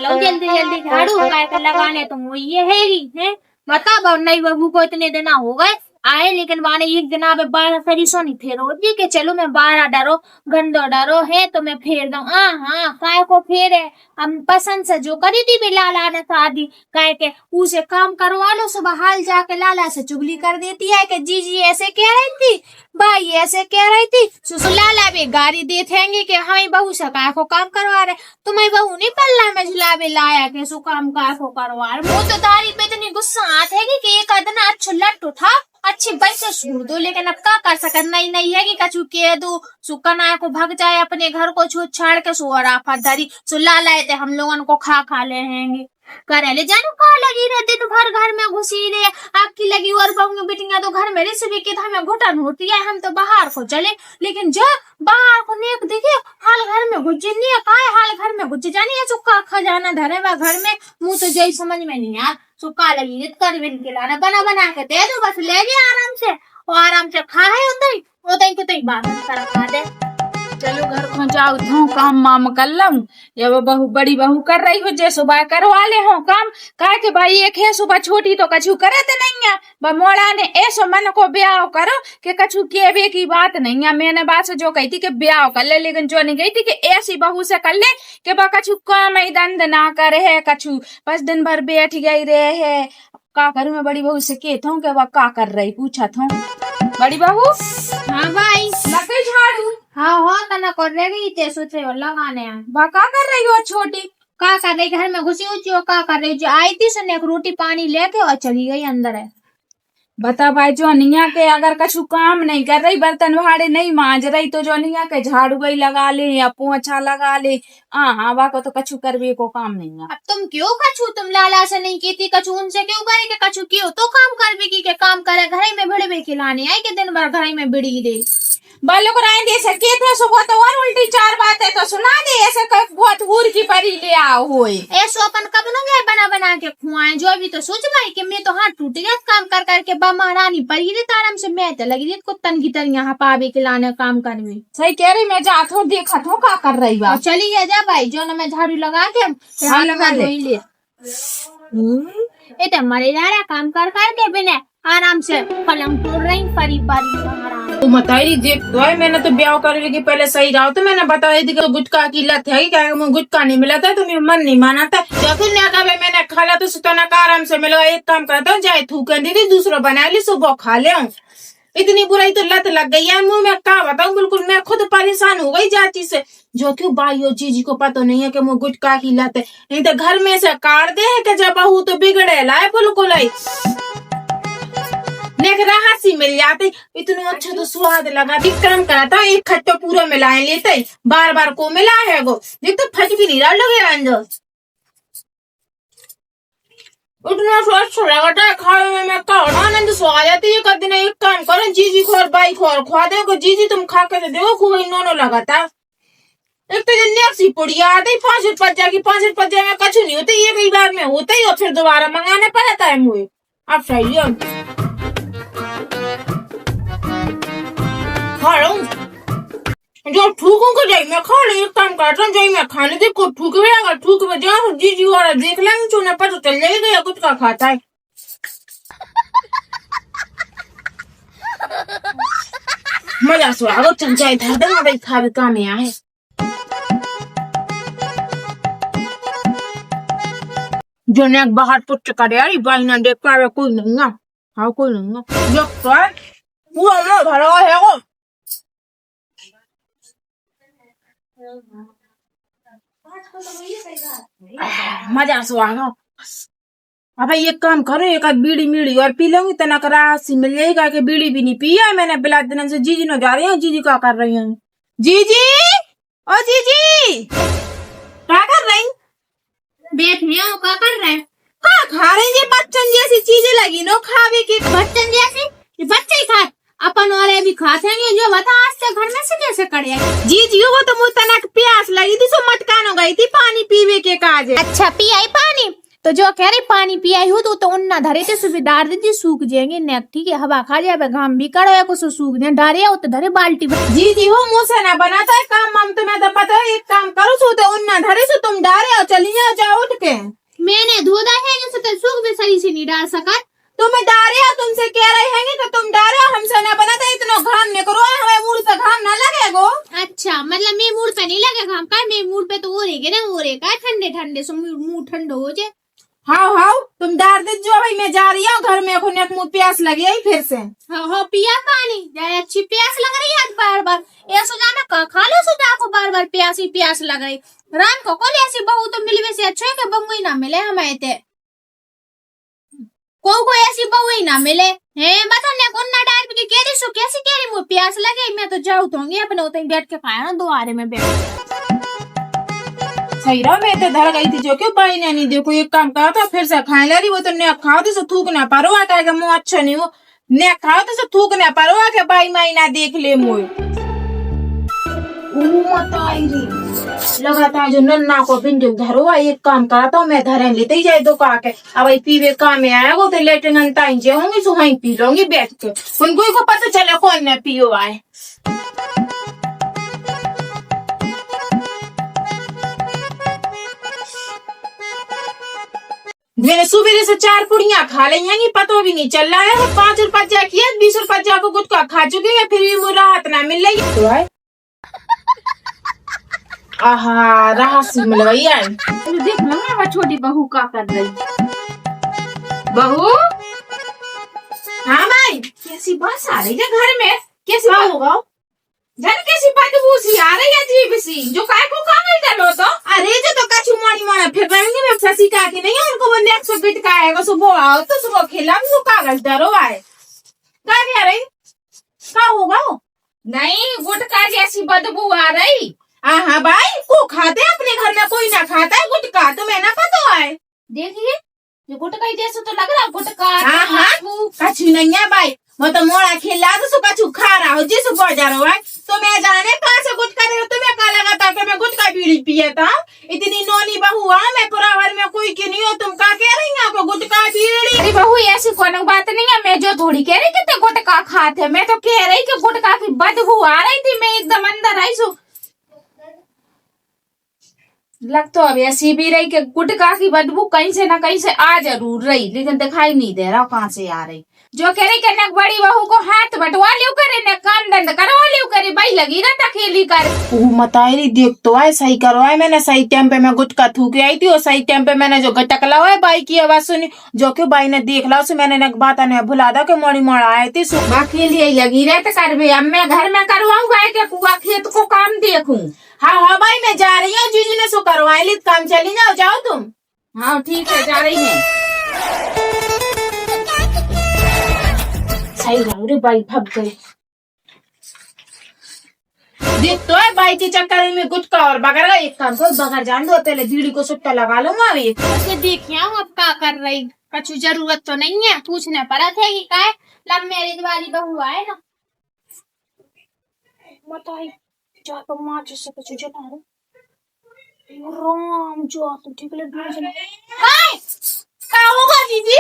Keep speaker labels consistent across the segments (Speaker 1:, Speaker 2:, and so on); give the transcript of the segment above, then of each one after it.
Speaker 1: लो जल्दी जल्दी झाड़ू काय के लगाने, तुम वो ये है बता नई बहू को इतने दिन हो गए आए, लेकिन वाने एक दिन आवे 12 सरीसो नहीं फेरो जी के चलो मैं 12 डरो गंदो डरो है तो मैं फेर दूं। हाँ काय को फेरे, हम पसंद से जो करी थी लाला ने शादी कह के उसे काम करवा लो, सुबह हाल जाके लाला से चुगली कर देती है कि जी ऐसे कह रही थी, भाई ऐसे कह रही थी, सुसु लाला भी गाड़ी देखेंगे कि हमें बहू से काय को काम करवा रहे, तुम्हें बहू नहीं पल्ला में झुलावे लाया के सु काम काय को करवा रहे। वो तो दारी पे इतनी गुस्सा आते है कि एक आदना अच्छा लट्टू था अच्छी बच से सूर दो, लेकिन अब क्या कर सकते, नहीं है कि कछु कह दो सुकन आए को भग जाए अपने घर को छूट छाड़ के सुअरा फटधरी सुला लाए थे हम लोगों को खा ले रहेंगे करे ले जानो का लगी रहती तो घर में घुसी रहे आपकी लगी और बहू बेटियां तो घर में रेसिपी के हमें घुटन होती है, हम तो बाहर को चले, लेकिन जब बाहर को नेक देखे हाल घर में घुस नहीं है हाल घर में घुस जानी है सुखा खजाना धरे हुआ घर में, मुँह तो जय समझ में नहीं यार सुखा लगी कर के लाना बना के दे दो बस ले गए आराम से और आराम से खाए उतई को तई बात कर खा दे।
Speaker 2: चलो घर को जाओ धो काम माम कर लूं, ये वो बहू बड़ी बहू कर रही हो जे सुबह करवा ले हो काम कह के भाई एक है सुबह छोटी तो कछु करे तो नहीं है मोड़ा ने ऐसो मन को ब्याह करो कि कछु केवे की बात नहीं है, मैंने बात जो कही थी कि ब्याह कर ले, लेकिन जो नहीं गई थी कि ऐसी बहू से कर ले कि बा कछु काम ही दंड ना करे है, कछु बस दिन भर बैठ गई रहे है। का करूं मैं बड़ी बहू से कहता हूँ कि वह का कर रही पूछा था बड़ी बहू।
Speaker 1: हाँ भाई
Speaker 2: लगे झाड़ू
Speaker 1: हाँ तना कर रही थे सोचे लगाने
Speaker 2: वह का कर रही हो छोटी,
Speaker 1: का कर रही घर में घुसी उची का कर रही जो आई थी सुन एक रोटी पानी लेके और चली गई अंदर है।
Speaker 2: बता भाई जोनिया के अगर कछु काम नहीं कर रही बर्तन भाड़े नहीं मांज रही तो जोनिया के झाड़ू गई लगा ले या पोछा लगा ले, हाँ वाह को तो कछु करवे को काम नहीं है।
Speaker 1: अब तुम क्यों कछु तुम लाला से नहीं की थी कछु उनसे क्यों कहे कि कछु क्यों तो काम करवे की के काम करे घर में भिड़वे खिलाने आई कि दिन भर घर में बिड़ी दे
Speaker 2: बालों को राय दे सके थे सुबह तो और उल्टी चार बातें तो सुना दे ऐसे बहुत हूर की परी ले आओ हुए
Speaker 1: ऐसो अपन कब न गए बना के खुआए जो अभी तो सोच भाई कि मैं तो हाथ टूट गया काम कर करके बा महारानी परी रही ताराम से मैं तो लगी रही कुत्तन की तरह यहाँ पावे के लाने काम करवे।
Speaker 2: सही कह रही मैं जात हूँ देखा हूँ का कर रही बात
Speaker 1: चली जा भाई जो न मैं झाड़ू लगा के लगा ले ये तो मरे जा रहा काम कर करके बिना आराम से पलंग तोड़ रही परी परी
Speaker 2: तो बताई देख तो है मैंने तो ब्याह करने के पहले सही रहा तो मैंने बताया थी कि गुटखा की लत है क्या मुझे गुटखा नहीं मिला था तो मेरा मन नहीं माना था जब मैंने खा लिया तो सुतना का आराम से मिला एक काम करता हूँ जाए थूक दीदी दूसरा बना ली सुबह खा ले इतनी बुराई तो लत लग गई है मुंह में क्या बताऊँ बिल्कुल मैं खुद परेशान हो गई जाती से जो क्यों भाई चीज को पता नहीं है कि मुझे गुटखा की लत है नहीं तो घर में से काट दे है कि जब बहू तो बिगड़े लाए बिल्कुल राहत मिल जाते इतना अच्छा तो स्वाद लगा विक्रम करता एक खट्टा पूरा मिलाए लेते बार बार को मिला है वो देख तो फट भी नहीं रहा लगे अंदर उतना अच्छा लगा था खाने में मैं का आनंद सो आ जाती है कभी ना एक काम करो जीजी को और बाई को और खवा दे जीजी तुम खा के देखो खूब इन्होंने लगा था एक तो नेक्सी पुड़ी आती 5 रुपये जाएगी 5 रुपये में कछु नहीं होती ये कई बार में होता ही और फिर दोबारा मंगाना पड़ता है मुझे अब सही है खा रहा हूँ जो ठूकूं को जाई मैं खा रही एक काम करता हूँ जाई मैं खाने दे को ठूक में अगर ठूक में जाओ जीजी वाला देख लेंगे जो न पता चल जाएगा या कुछ का खाता है मजा सो आगो चल जाए था दे ना खा भी काम यहाँ है जो ने बाहर पुट करे यार भाई ना देख पावे कोई नहीं है हाँ कोई नहीं है जो तो वो ना भरा है वो मजा सो आगा अब एक काम करो एक आध बीड़ी मीड़ी और पी लूंगी तना करासी मिल जाएगा कि बीड़ी भी नहीं पिया है मैंने बिला दिन से जीजी न जा रही हूँ जीजी क्या कर रही हूँ जीजी ओ जीजी क्या कर रही
Speaker 1: बैठे हो क्या कर रहे हैं
Speaker 2: हाँ खा रही है बच्चन जैसी चीजें लगी नो खावे की
Speaker 1: बच्चन जैसी बच्चे ही खाए अपन वाले भी खाते हैं जो बता आज से घर में से कैसे करे
Speaker 2: जी वो तो मुझे तना प्यास लगी थी सो मटकान हो गई थी पानी पीवे के काज
Speaker 1: अच्छा पियाई पानी तो जो कह रही पानी पियाई हो तो उन्ना धरे थे सुबेदार दीदी सूख जाएंगे नेक ठीक है हवा खा जाए घाम भी करो या कुछ सूख जाए डारे तो धरे बाल्टी
Speaker 2: जी हो मुँह से ना बनाता है काम हम तुम्हें तो पता है एक काम करो सो तो उन्ना ना धरे सो तुम डारे और चलिए जाओ उठ के।
Speaker 1: मैंने धोदा है जैसे तो सुख भी सही से नहीं डाल सका।
Speaker 2: तुम डारे हो, तुमसे कह रहे हैं तो तुम डारे हो, हमसे ना बना था इतना घाम नहीं करो, हमें मूड पे घाम ना लगेगो।
Speaker 1: अच्छा मतलब मेरे मूड पे नहीं लगेगा हम का, मेरे मूड पे तो हो रही ना, हो रही का ठंडे ठंडे से मुंह ठंडो हो जाए।
Speaker 2: हाँ हाँ तुम डार दे जो भाई, मैं जा रही हूँ घर में, खुद मुँह प्यास लगी है फिर से।
Speaker 1: हाँ पिया पानी जाए, अच्छी प्यास लग रही है बार बार, ऐसा जाना का खा लो सुधा को बार बार प्यास ही प्यास लग रही। राम को कल ऐसी बहू तो मिलवे से अच्छा है कि बहू ही ना मिले हमें ते, को ऐसी बहू ही ना मिले है। बता ने कौन ना डाल के कह रही सो कैसे कह रही मुझे प्यास लगे, मैं तो जाऊँ तो अपने उतने बैठ के खाया ना दुआरे में बैठ।
Speaker 2: सही रहा, मैं तो धर गई थी जो क्यों पाई नहीं, देखो एक काम कहा था फिर से खाए ला रही, वो तो ने खाओ तो थूक ना पारो आ का मुँह अच्छा नहीं वो, ने खाओ तो थूक ना पारो आ के बाई माई ना देख ले मुँह लगातार जो नन्ना को बिंदु धरो एक काम करा तो मैं धरे लेते ही जाए दो का के, अब पीवे काम में आया वो तो लेटे नंता ही जाऊंगी सो वहीं पी लूंगी बैठ के, उनको को पता चले कौन न पियो आए। मैंने सुबह से 4 पुड़ियाँ खा ली हैं, पता भी नहीं चल रहा है, 5 रुपया किया 20 रुपया को गुटका खा चुकी है, फिर भी मुझे राहत ना मिल रही तो है। आहा राहत से मिल गई है।
Speaker 1: देख ना छोटी बहू का कर रही।
Speaker 2: बहू हाँ भाई, कैसी बात आ रही है घर में, कैसी बात होगा जन, कैसी बदबू सी आ रही है अजीब सी, जो काय को कागज डालो तो, अरे जो तो कछु मारी मारा फिर रहेंगे मैं फंसी का कि नहीं, उनको वो नेक्स्ट बिट का आएगा, सुबह आओ तो सुबह खिला तो कागज डालो आए का क्या रही का होगा नहीं, गुटखा जैसी बदबू आ रही। हाँ भाई को खाते अपने घर में कोई ना खाता है गुटखा, तुम्हें ना पता है।
Speaker 1: देखिए ये गुटखा जैसे तो लग रहा गुटखा।
Speaker 2: हाँ कछु नहीं है भाई, वो तो मोड़ा खिला तो कछु खा रहा हो जिस बाजार हो तो मैं जाने कहाँ से गुटखा दे, तुम्हें क्या लगा था कि मैं गुटखा बीड़ी पिए था, इतनी नौनी बहू आ मैं पूरा घर में कोई की नहीं हो, तुम क्या कह रही हैं आपको गुटखा बीड़ी। अरे बहू ऐसी कोई बात नहीं है, मैं जो थोड़ी कह रही कि गुटखा खाते, मैं तो कह रही कि गुटखा की बदबू आ रही थी, मैं एकदम अंदर आई सो लग तो अब ऐसी भी रही कि गुटखा की बदबू कहीं से ना कहीं से आ जरूर रही, लेकिन दिखाई नहीं दे रहा कहाँ से आ रही। जो कह रही कि न बड़ी बहू को हाथ बटवा लियो करे, न काम दंड करवा लियो करे, भाई लगी रहता खेली कर। मतारी देख तो आए सही करवाए, मैंने सही टाइम पे मैं गुटखा थूके आई थी और सही टाइम पे मैंने जो गटक लवाए बाई की आवाज सुनी, जो कि बाई ने देख ला उसे मैंने बात ने भुला दा के मोड़ी मोड़ आए थे सुबह के लिए लगी रहते कर भी, अब मैं घर में करवाऊँ भाई के कुआ खेत को काम देखूं। हाँ भाई मैं जा रही हूँ, जीजू ने सो करवाए ली काम, चली जाओ तुम। हाँ ठीक है जा रही है। सही रे बाई भग गए, देख तो है बाई के चक्कर में गुटखा और बगर गए, एक काम करो बगर जान दो पहले बीड़ी को सुट्टा लगा लूंगा अभी।
Speaker 1: वैसे देखिए अब क्या कर रही, कछु जरूरत तो नहीं है, पूछने पड़ा थे कि क्या लव मैरिज वाली बहू आए ना बताई जा तो माँ जिससे कुछ जना राम जो तो ठीक लग रहा है। हाय
Speaker 2: क्या होगा जीजी?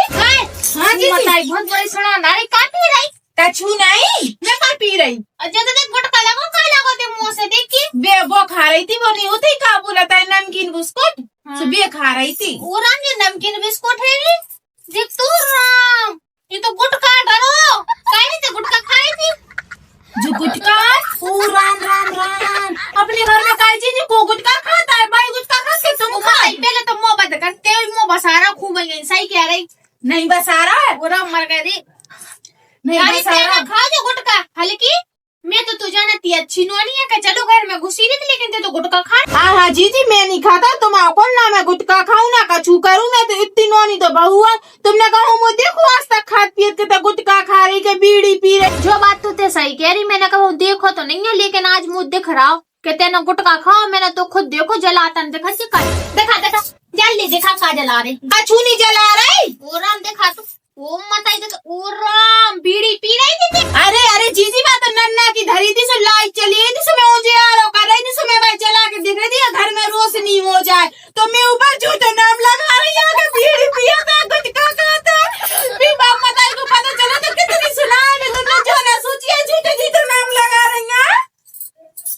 Speaker 1: हाँ जी बताई बहुत बड़ी सुना नारी का पी रही,
Speaker 2: कछु नहीं मैं क्या पी रही,
Speaker 1: अच्छा तो देख गुटखा लगो का लगो ते मुंह से देखी
Speaker 2: बे वो खा रही थी, वो नहीं होती क्या बोला था नमकीन बिस्कुट, तो बे खा रही थी।
Speaker 1: वो राम जी नमकीन बिस्कुट है देख तू राम, ये तो गुटखा डरो काहे नहीं तो गुटखा खाई थी
Speaker 2: जो गुटखा ओ राम राम राम, अपने घर में काई चीज को गुटखा खाता है भाई, गुटखा खा के तुम खाए
Speaker 1: पहले तो मुंह बंद करते हो, मुंह बसारा खूब गई सही कह रही,
Speaker 2: नहीं बसा रहा है
Speaker 1: वो राम मर गए दी
Speaker 2: नहीं बसा रहा,
Speaker 1: खा जो गुटखा हल्की, मैं तो तू जानती अच्छी नोनी है कि चलो घर में घुसी रही थी, लेकिन ते तो गुटखा खा।
Speaker 2: हाँ जीजी मैं नहीं खाता, तुम आओ कौन ना मैं गुटखा खाऊं ना कछु करूं, मैं तो इतनी नोनी तो बहू है, तुमने कहा मुझे देखो आज तक खाद पियत के गुटखा खा रही के बीड़ी पी रही।
Speaker 1: जो बात तो ते सही कह रही, मैंने कहा देखो तो नहीं है, लेकिन आज मुझे दिख रहा कि तेना गुटखा खाओ, मैंने तो खुद देखो जलाता देखा देखा देखा जल्दी देखा का जला रही,
Speaker 2: कछु नहीं जला रही,
Speaker 1: ओ राम देखा तू ओ मताई देखा ओ राम बीड़ी पी रही थी।
Speaker 2: अरे जीजी बात नन्ना की धरी थी सो लाइट चली थी सो मैं मुझे आ रहा कर रही थी सो मैं भाई चला के दिख रही थी घर में रोशनी हो जाए, तो मैं ऊपर झूठे नाम लगा रही हूँ बीड़ी पिया था गुटखा खाता, फिर बाप मताई को पता चला तो कितनी सुनाए में तुमने जो ना सोचिए झूठे झूठे नाम लगा रही हैं।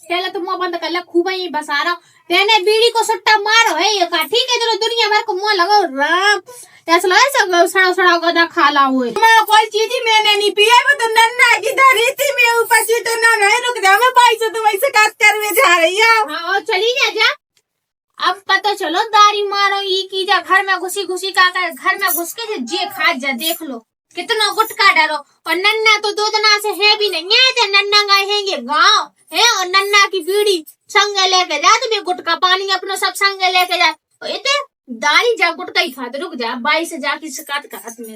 Speaker 1: पहले तो मुंह बंद कर ले, खूब ही बसा रहा तेने बीड़ी बीड़ी को सट्टा मारो है ये का, ठीक है चलो दुनिया भर को मुंह लगाओ राम, ऐसा लगा सब सड़ा सड़ा गदा खाला हुए।
Speaker 2: मैं कोई चीज ही मैंने नहीं पिया, वो तो नन्ना की धरी थी, मैं ऊपर से तो ना नहीं रुक जा, मैं भाई से तुम ऐसे काट कर में जा रही हो।
Speaker 1: हाँ चली जा। अब पता चलो दारी मारो ये की जा, घर में घुसी घुसी का घर में घुस के जे खा जा, देख लो कितना गुटका डरो। और नन्ना तो 2 दिना से है भी नहीं है, नन्ना गए हैंगे गाँव है, और नन्ना की बीड़ी संग लेके जा, तुम्हें गुटका पानी अपना सब संग लेके जा, इतने दारी जा गुटका ही खा, रुक जा बाई से जाके शिकायत करत में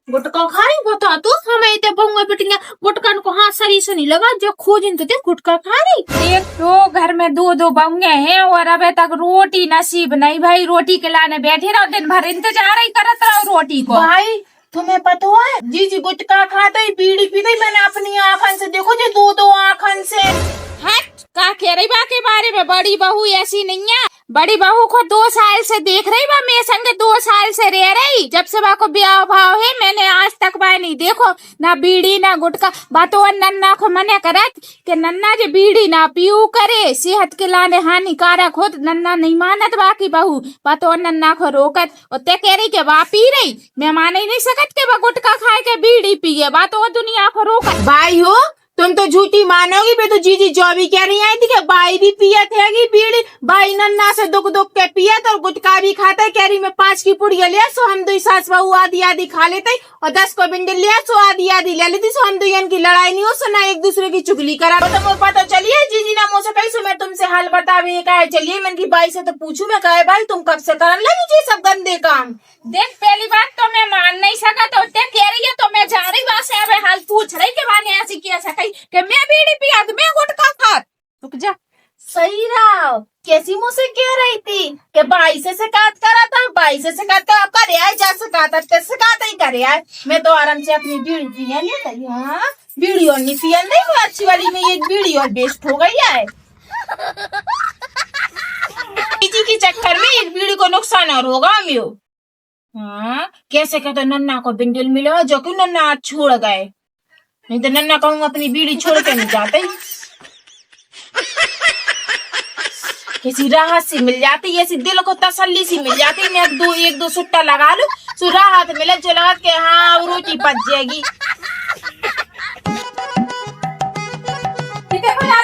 Speaker 1: गुटका खा रही बता तो हमें इतने बहुआ बेटिया गुटका को हाथ सरी से नहीं लगा, जो खोजिन तो गुटका खा रही।
Speaker 2: एक तो घर में 2 बंगे हैं और अबे तक रोटी नसीब नहीं भाई, रोटी के लाने बैठे रहो, दिन भर इंतजार ही करत रहो रोटी को।
Speaker 3: भाई तुम्हें पता है जी गुटखा खाता ही बीड़ी पीते ही, मैंने अपनी आँखन से देखो जो 2 आँखन से।
Speaker 2: हट का कह रही बा के बारे में, बड़ी बहू ऐसी नहीं है, बड़ी बहू को 2 साल से देख रही बा, मेरे संग 2 साल से रह रही, जब से बा को ब्याह भाव है मैंने आज तक बा नहीं देखो ना बीड़ी ना गुटका। बातो नन्ना को मने करत कि नन्ना जो बीड़ी ना पीऊ करे सेहत के लाने हानिकारक हो, नन्ना नहीं मानत बाकी बहू, बातो नन्ना को रोकत और ते कह रही के बा पी रही, मैं मान ही नहीं सकत के बा गुटका खाए के बीड़ी पिए, बातो दुनिया को रोकत।
Speaker 3: भाई हो तुम तो झूठी मानोगी, मैं तो जीजी जो भी कह रही आई थी कि भाई भी पिया थे बीड़ी, भाई नन्ना से दुख दुख के पिया तो गुटखा भी खाता है, कह रही मैं 5 की पुड़िया लिया सो हम 2 सास बहू आधी आधी खा लेते और 10 को बिंडल लिया सो आधी आधी ले लेती, सो हम 2 की लड़ाई नहीं हो, सो ना एक दूसरे की चुगली करा। तो पता चलिए जीजी ना मुझसे कही सो मैं तुमसे हाल बतावे का है, चलिए मैंने की भाई से तो पूछू, मैं कहे भाई तुम कब से करने लगी जी सब गंदे काम।
Speaker 2: देख पहली बात तो मैं मान नहीं सका, तो कह रही है तो मैं जा रही बात से अब हाल पूछ रही के माने ऐसी किया सकी कि मैं बीड़ी पिया तो मैं गुटखा खात, रुक जा।
Speaker 3: सही रहा, कैसी मुझसे कह रही थी कि भाई से शिकायत करा था, भाई से शिकायत करा करे आए, जा शिकायत ही करे आए, मैं तो आराम से अपनी बीड़ी पिया लेता। हाँ बीड़ी और नहीं पिया नहीं, वो अच्छी वाली में एक बीड़ी और बेस्ट हो गई है, इसी के चक्कर में एक बीड़ी को नुकसान और होगा म्यो। हाँ कैसे कहते नन्ना को बिंडल मिला जो कि नन्ना आज छोड़ गए, नहीं तो नन्ना कहूँ अपनी बीड़ी छोड़ के नहीं जाते, किसी राहत सी मिल जाती, ऐसी दिल को तसल्ली सी मिल जाती, मैं एक दो सुट्टा लगा लूं तो राहत मिले, जो लगा के हाँ रोटी पच जाएगी।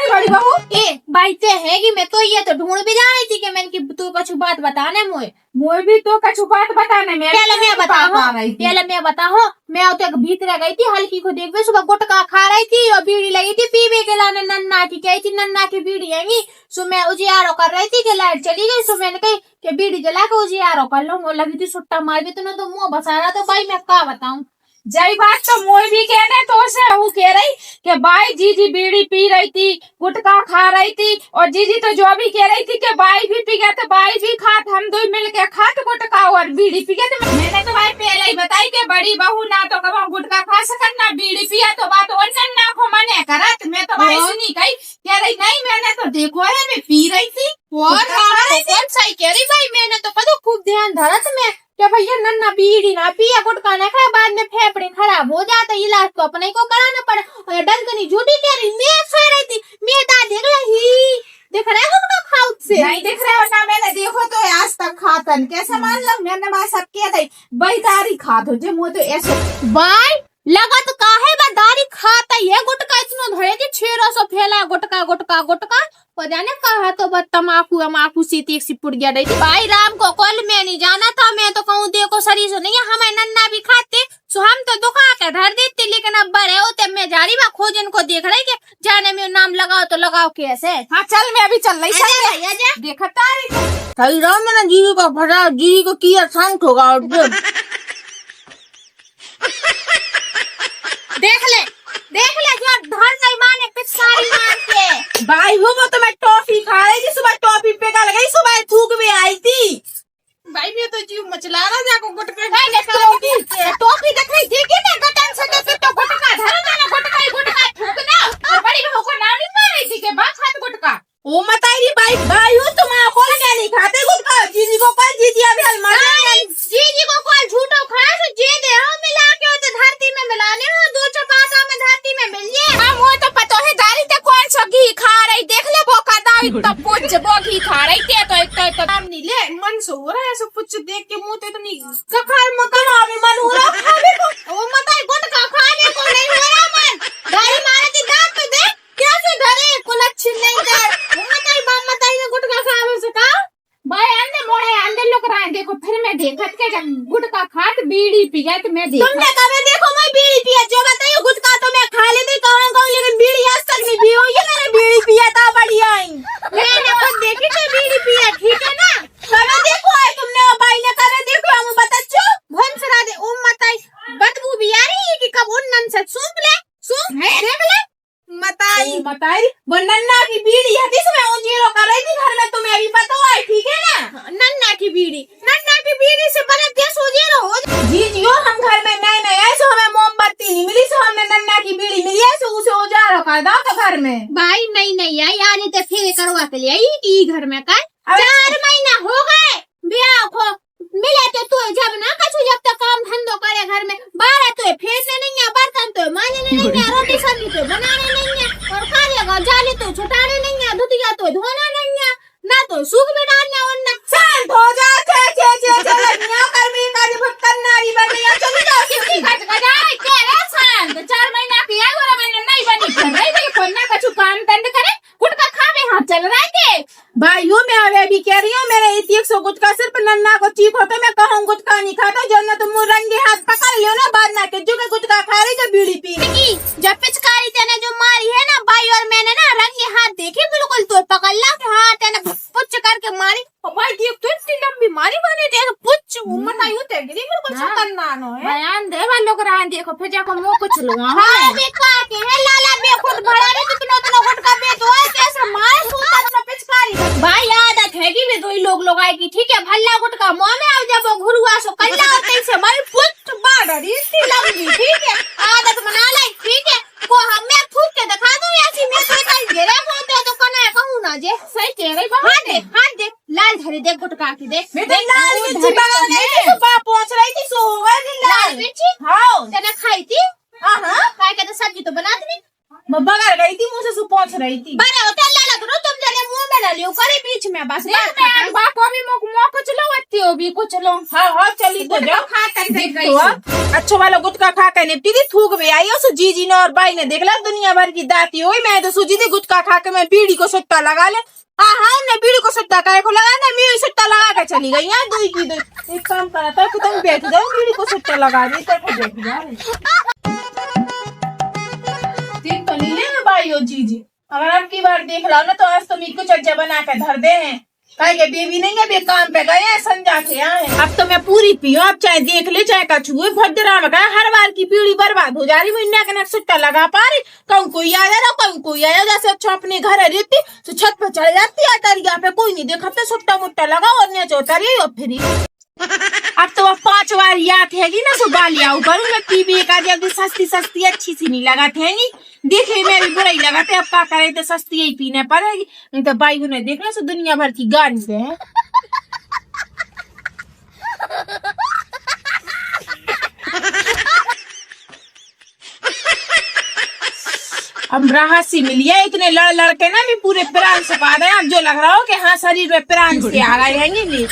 Speaker 2: बड़ी बहू
Speaker 1: ए बाइते हैगी, मैं तो ये तो ढूंढ भी जा रही थी कि मैंने की तू कुछ बात बताने मोए
Speaker 2: भी तो कछु बात बताने में
Speaker 1: पहले मैं बताओ मैं तो भीतर गई थी, हल्की को देख सुबह गुटखा खा रही थी और बीड़ी लगी थी पीवे के लाने, नन्ना की कही थी नन्ना की बीड़ी आएंगी, सो मैं उजियारो कर रही थी कि लाइट चली गई, सो मैंने कही कि बीड़ी जला के उजियारो कर लो, लगी थी सुट्टा मार भी तूने तो मुँह बसा रहा, तो भाई मैं क्या बताऊँ।
Speaker 2: जय बात तो मोई भी कहने तो से वो कह रही कि भाई जीजी बीड़ी पी रही थी, गुटखा खा रही थी, और जीजी तो जो भी कह रही थी कि भाई भी पी गया तो भाई भी खात, हम 2 मिल के खात गुटखा और बीड़ी पी गए। तो मैंने तो भाई पहले ही बताई कि बड़ी बहू ना तो कब गुटखा खा सकत ना बीड़ी पिया, तो बात और नन्ना को मने करत, मैं तो भाई सुनी कही कह रही नहीं मैंने तो देखो है मैं पी रही थी
Speaker 1: और कौन सही कह रही भाई, मैंने तो पता खूब ध्यान धरा था मैं क्या भैया नन्ना बीड़ी ना पिया गुटखा ना खाया, बाद में फेफड़े खराब हो जाता, इलाज तो अपने को कराना पड़ा, और डंकनी झूठी कह रही, मैं सो रही थी, मैं देख रही देख रहा है गुटखा खाउत से
Speaker 2: नहीं दिख रहा है ना, मैंने देखो तो आज तक खातन कैसे मान लो, मैंने बात सब किया था बैदारी खात हो जे मुँह तो ऐसे
Speaker 1: भाई लगा तो काहे दारी खाता ही है, गुटखा इतना धरे कि 600 फैला गुटखा गुटखा गुटखा, पता नहीं कहा तो बस तमाकू अमाकू सीती सी पुड़िया रही थी। भाई राम को कल मैं नहीं जाना था, मैं तो कहूँ देखो शरीर से नहीं हमें नन्ना भी खाते, सो हम तो दुखा के धर देते, लेकिन अब बड़े होते मैं जा रही खोजन को देख रही के जाने में नाम लगाओ तो लगाओ कैसे।
Speaker 2: हाँ चल मैं अभी चल रही देखा
Speaker 3: सही रहो, मैंने जीजी को फटा, जीजी को किया शांत होगा
Speaker 1: देख ले जो धर नहीं माने पिछाड़ी मार के।
Speaker 3: भाई हो वो तो मैं टॉफी खा रही थी, सुबह टॉफी पे का लगाई, सुबह थूक भी आई थी।
Speaker 2: भाई मैं तो जीव मचला रहा जाको गुटके
Speaker 1: टॉफी देख रही थी कि मैं गटन से तो गुटखा धर जाना, गुटखा थूकना,
Speaker 2: और बड़ी बहू को नाम नहीं मार रही थी कि बात खात गुटखा
Speaker 3: ओ मताई भाई हो तुम कौन क्या नहीं खाते गुटखा, जीजी को कल जीजी अभी
Speaker 1: जीजी को कल झूठो खाया तो जे दे हम मिला के तो धरती में मिला ले, 2 चपाटा में धरती में मिल जाए।
Speaker 2: हम वो तो पता है दारी ते कौन सा घी खा रही, देख ले बोका दाई तब पूछ वो घी खा रही ते
Speaker 3: जाए तो काम नहीं ले मन से हो रहा है ऐसा कुछ देख के मुंह तो नहीं कखार मकान अभी मन हो रहा खाने को
Speaker 1: वो मताई गुटखा खाने को नहीं हो रहा मन गाड़ी मारे की दांत तो देख कैसे धरे कुलच्छी नहीं कर वो मताई बाप मताई ने गुटखा खावे से का
Speaker 2: भाई अंदर मोड़े अंदर लोग रहे देखो फिर मैं देखत के जब गुटखा खात बीड़ी पियत मैं देख
Speaker 3: तुमने कभी देखो मैं बीड़ी पिया जो बताइए गुटखा तो मैं खा लेती कहूँ लेकिन बीड़ी आज तक नहीं पी हुई है मैंने बीड़ी पिया था बढ़िया
Speaker 1: मैंने खुद देखी तो बीड़ी पिया ठीक है ना
Speaker 3: कभी देखो है तुमने वो भाई ने कभी देखो हम बताचो
Speaker 1: भंसरा दे ओ मताई बदबू भी आ रही है कि कब उन्नन से सूंघ ले देख ले
Speaker 3: मताई वो नन्ना की बीड़ी है जिसमें वो जीरो कर रही थी घर में तुम्हें अभी पता है ठीक है ना
Speaker 1: नन्ना की बीड़ी से बने देश हो जीरो हो
Speaker 3: जी हम घर में नए नए ऐसे हमें मोमबत्ती नहीं मिली सो हमें नन्ना की बीड़ी मिली ऐसे उसे उजाला कर दो तो घर में
Speaker 1: भाई नहीं आई आने तो फिर करवा के लिए आई ई घर में का 4 महीना हो गए ब्याह को मिले तो तू जब ना कछु जब तक काम धंधो करे घर में बाहर तो फेंकने नहीं है बर्तन तो मांजने नहीं है रोटी सब्जी तो बनाने नहीं है और खाने जाले तो छुटाने नहीं है धुतिया तो धोना नहीं है ना तो सूख में डालना और ना
Speaker 3: शांत हो जा छे लड़कियां कर भी कर भक्तन नारी बन गया चली जाओ
Speaker 2: किसी खच गजाए के रे शांत 4 महीना की है और मैंने नहीं बनी कर रही भाई कोई ना कछु काम धंध करे गुटखा खावे हाथ चल रहा के
Speaker 3: भाइयों मैं अभी कह रही हूँ मेरे 100 गुटखा सिर्फ नन्ना को चीख होता मैं कहूँ गुटखा नहीं खाता जो ना तुम रंगे हाथ पकड़ लियो ना बाद ना के जो गुटखा खा रही तो बीड़ी पी रही
Speaker 1: जब पिचकारी तेने जो मारी है ना भाई और मैंने ना रंगे हाथ देखे बिल्कुल तो पकड़ ला के हाँ तेने पुच्छ करके मारी और भाई देख तो इतनी लंबी मारी बने थे पुच्छ उम्र आई होते गिरी बिल्कुल खतरनाक है
Speaker 2: बयान दे वालों को रहा देखो फिर जाको मुंह कुछ लो
Speaker 1: हां बेका के है लाला बे खुद भरा रे कितना उतना गुटका बे तो है कैसे मार सूता अपना पिचकारी भाई आदत है कि वे दो ही लोग आए की ठीक है भल्ला गुटका मुंह में आ जब घुरुआ सो कल्ला होते से भाई पुच्छ बाड़ रही इतनी लंबी ठीक है आदत बना लाई ठीक है को हमें फूक के दिखा दो ऐसी मैं तो कल घेरे होते तो कना कहूं ना जे
Speaker 2: सही कह रही
Speaker 1: हां देख लाल धरे देख गुटका की देख
Speaker 3: मैं तो लाल मिर्ची बगा रही थी सुबह पहुंच रही थी सो हो गई
Speaker 1: लाल मिर्ची
Speaker 3: हाँ
Speaker 1: तेने खाई थी
Speaker 3: हाँ
Speaker 1: काय के तो सब्जी तो बना दी
Speaker 3: मैं बगल गई थी मुंह से पहुंच रही थी
Speaker 1: बड़े होटल ला करो तुम जले मुंह में डाल लियो करे बीच में बस
Speaker 2: मैं बाको भी मुंह कुछ लो अत्ती हो भी कुछ लो
Speaker 3: हाँ चली तो जाओ
Speaker 1: खा कर
Speaker 3: तो अच्छा वाला गुटखा खा कर निपटी थी थूक भी आई सो जीजी ने और भाई ने देख ला दुनिया भर की दाती हुई मैं तो सूझी थी गुटखा खा के मैं बीड़ी को सुट्टा लगा ले हाँ ने बीड़ी को सुट्टा काय को लगा ना मैं सुट्टा लगा के चली गई यहाँ दुई की दुई एक काम करा था कि तुम बैठ जाओ बीड़ी को सुट्टा लगा दी तो बैठ जाओ ठीक तो नहीं ले भाई जीजी अगर अब की बार देख लो ना तो आज तो मीको चज्जा बना के धर दे हैं कहे के बेबी नहीं है बे काम पे गए हैं संजा के आए अब तो मैं पूरी पियो अब चाहे देख ले चाहे कछु बहुत ड्रामा का हर बार की पीढ़ी बर्बाद हो जा रही मुन्ना के सुट्टा लगा पा रही कहूँ कोई आ जा रहा कहूँ कोई आया जैसे अच्छा अपने घर रहती तो छत पे चढ़ जाती है तरिया पे कोई नहीं देखा तो सुट्टा मुट्टा लगा और नीचे उतरी और फिर अब तो 5 बार याद हैगी ना सो बालिया ऊपर मैं टीवी एक जल्दी सस्ती अच्छी सी नहीं लगा थे नहीं देखे मैं भी बुरा ही लगा थे अब क्या करे तो सस्ती ही पीने पड़ेगी नहीं तो भाई उन्हें देखना सो दुनिया भर की गाड़ी से है अब राहत सी मिली है इतने लड़ के ना भी पूरे प्राण सुखा दे अब जो लग रहा हो कि हाँ शरीर में प्राण से आ गए रहेंगे भी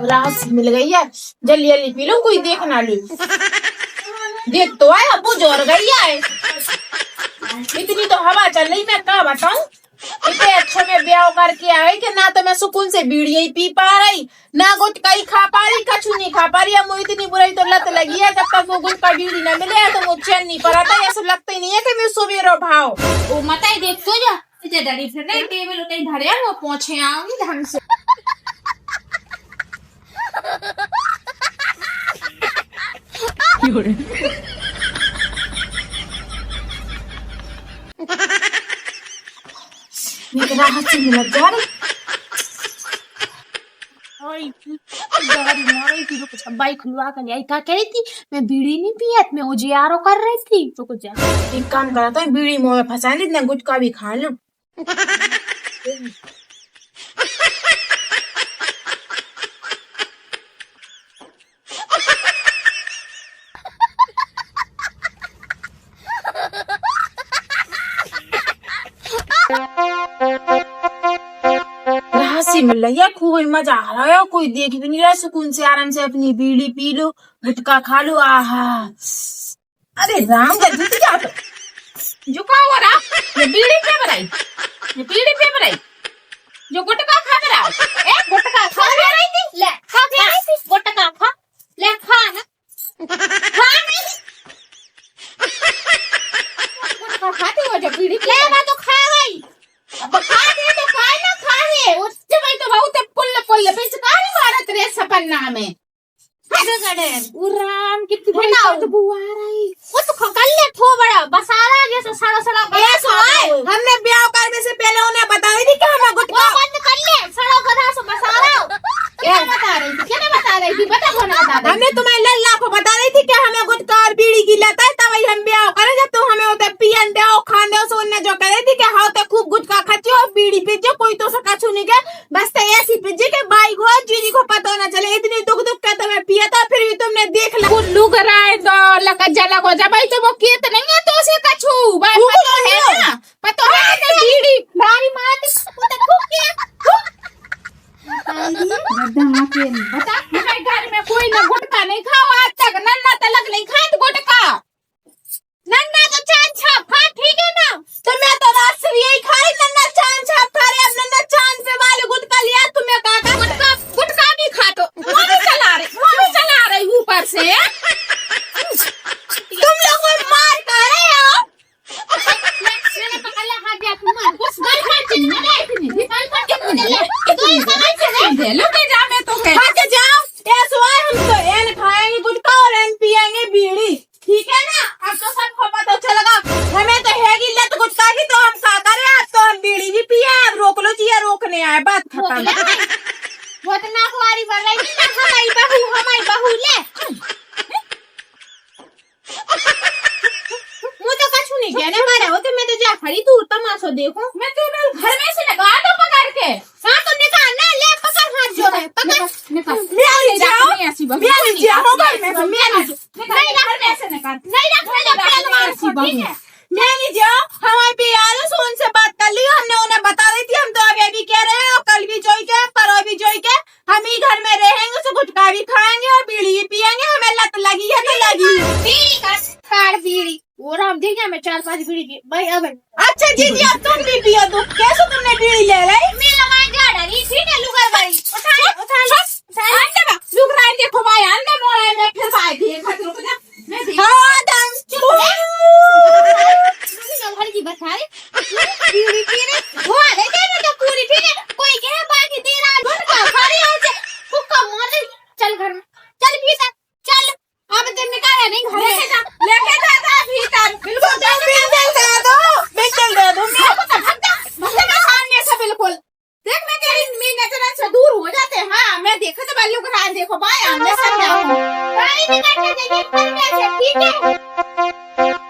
Speaker 3: राहत सी मिल गई है जल्दी पी लो कोई देख ना लो देख तो आए अब जोर गई है इतनी तो हवा चल रही मैं क्या बताऊं इतने अच्छे में ब्याह करके आई कि ना तो मैं सुकून से बीड़ी ही पी पा रही ना गुटखा ही खा पा रही कछु नहीं खा पा रही अब मुझे इतनी बुराई तो लत लगी है जब तक वो गुटखा बीड़ी ना मिले तो मुझे चैन नहीं पड़ा था ऐसा लगता ही नहीं है कि मैं सुबेरो भाव
Speaker 1: ओ मताई देख तो जा इतने डरी फिर नहीं टेबल उतने धरे वो पहुंचे आऊंगी ढंग से
Speaker 3: राहत से मिल जा रही
Speaker 1: बाई खुलवा कर आई क्या कह रही थी मैं बीड़ी नहीं पिया मैं उजियारो कर रही थी तो कुछ
Speaker 3: एक काम करा था बीड़ी मुंह में फंसा ली इतना गुटखा भी खा लो हंसी मिल रही है, खूब मजा आ रहा है, कोई देख भी नहीं रहा, सुकून से आराम से अपनी बीड़ी पी लो, गुटखा खा लो। आहा, अरे राम गद्दी क्या तो
Speaker 2: झुका हो रहा, ये बीड़ी पे बनाई, ये बीड़ी पे बनाई, जो गुटका खा रहा है।
Speaker 1: ए गुटका खा रही थी, ले खा रही थी गुटका, खा ले, खा ना, खा नहीं
Speaker 2: गुटका खाती हो जो बीड़ी
Speaker 1: ले, मैं तो खा गई।
Speaker 2: अब खा दे तो खाए ना खाए, उससे भाई तो बहुत पुल्ल पुल्ल बेचकारी भारत रे सपन्ना में।
Speaker 3: राम कितनी बड़ी
Speaker 1: बनाओ।
Speaker 3: बदबू आ रही।
Speaker 1: वो तो खकल ले थो बड़ा बसारा जैसे सड़ा सड़ा
Speaker 3: ए सुनाए, हमने ब्याह करने से पहले उन्हें बताई थी कि हमें
Speaker 1: वो
Speaker 3: गुटखा
Speaker 1: बंद कर ले, सड़ा गधा से बसारा।
Speaker 2: क्या बता रही थी, क्या बता रही थी, बता कौन बता रही
Speaker 3: हमने तुम्हें लल्ला को बता रही थी कि हमें गुटखा और बीड़ी की लत है, तभी हम ब्याह करे जब तुम हमें होते पियन दे खान दे। सुनने जो कह रही थी कि हाँ तो खूब गुटखा खाती और बीड़ी पीती, कोई तो सका छूने के बस तो ऐसी पीजी के बाई को जीजी को पता ना चले, इतनी दुख दुख का तुम्हें पिया था, फिर भी तुमने देख ला।
Speaker 2: कुल्लू कराए तो लका जला को जब तो वो केत नहीं है तो उसे कछु बात पता है ना, पता है कि बीड़ी
Speaker 1: मारी मारती वो तो थूक के
Speaker 2: बता हमारे घर में कोई ना गुटका नहीं खाओ आज तक, नन्ना तलक नहीं खात गुटका।
Speaker 1: नन्ना तो चांद छाप खा, ठीक है ना।
Speaker 3: तो मैं तो रात से यही खा रही, नन्ना चांद छाप खा रही, अब नन्ना चांद पे वाले गुटखा लिया, तुम्हें कहा
Speaker 2: गुटका गुटका भी खा तो वो भी चला रही ऊपर से।
Speaker 3: तुम लोग मार कर रहे हो।
Speaker 1: मैंने पकड़ लिया, हाथ दिया तुम उस घर पर चिन्ह ले, निकाल कर के मुझे ले तो ये समझ से नहीं
Speaker 2: दे लो के जा मैं तो कह
Speaker 3: खा के जाओ, ऐसा है हम तो एन खाएंगे गुटखा और एन पियेंगे बीड़ी, ठीक है ना। अब तो सबको पता चलेगा, हमें तो हैगी लत गुटखा की, तो हम खा करे, अब तो हम बीड़ी भी पिए, अब रोक लो चाहिए, रोकने आए, बात खत्म।
Speaker 1: वो तो नाकवारी बढ़ रही थी ना, हमारी बहू ले मुझे कछु नहीं कहने वाला हो, तो मैं तो जा खड़ी तू तमाशा देखो।
Speaker 2: मैं तो घर में से लगा दो पकड़ के।
Speaker 1: हाँ तो निकाल ना, ले पकड़ हाथ जो है पकड़
Speaker 2: निकाल
Speaker 3: मैं जाओ,
Speaker 2: ऐसी बहू
Speaker 3: मैं जाओ घर में से, मैं
Speaker 2: नहीं घर में से निकाल
Speaker 1: नहीं रखने दो पहले, ठीक है।
Speaker 3: मैं नहीं जाओ, हमारे पे यार सो उनसे बात कर ली, हमने उन्हें बता रही थी, हम तो अभी अभी कह रहे हैं, और कल भी जोई के परसों भी जोई के हम ही घर में रहेंगे, तो गुटखा भी खाएंगे और बीड़ी भी पियेंगे, हमें लत लगी है तो लगी।
Speaker 1: बीड़ी काट बीड़ी और हम देंगे, मैं 4-5 बीड़ी की भाई। अब
Speaker 3: अच्छा दीदी, अब तुम भी पियो, तो कैसे तुमने बीड़ी ले ली?
Speaker 1: मैं लगा जा रही थी ना लुगर बड़ी, उठा
Speaker 2: लुक रहा है देखो भाई, अंदर मोड़ा में फिर भाई दिए खतरों को मैं देख
Speaker 3: हाँ डांस
Speaker 1: घर की बता रही बीड़ी पी रही वो ले देने तो पूरी, ठीक है। कोई कहे बाकी दे रहा गुटखा खा रही है, उसे फुक्का मार रही। चल घर में चल भीतर चल, अब दिन निकाला नहीं, घर लेके जा भीतर, बिल्कुल
Speaker 3: बिल्कुल दे दो
Speaker 2: मेरे को तो भगता सामने से बिल्कुल देख, मैं तेरी नजर से दूर हो जाते। हाँ मैं देखा तो बालू को रात देखो भाई, आमने सब जाओ
Speaker 1: पानी निकालने देंगे पर में से, ठीक है।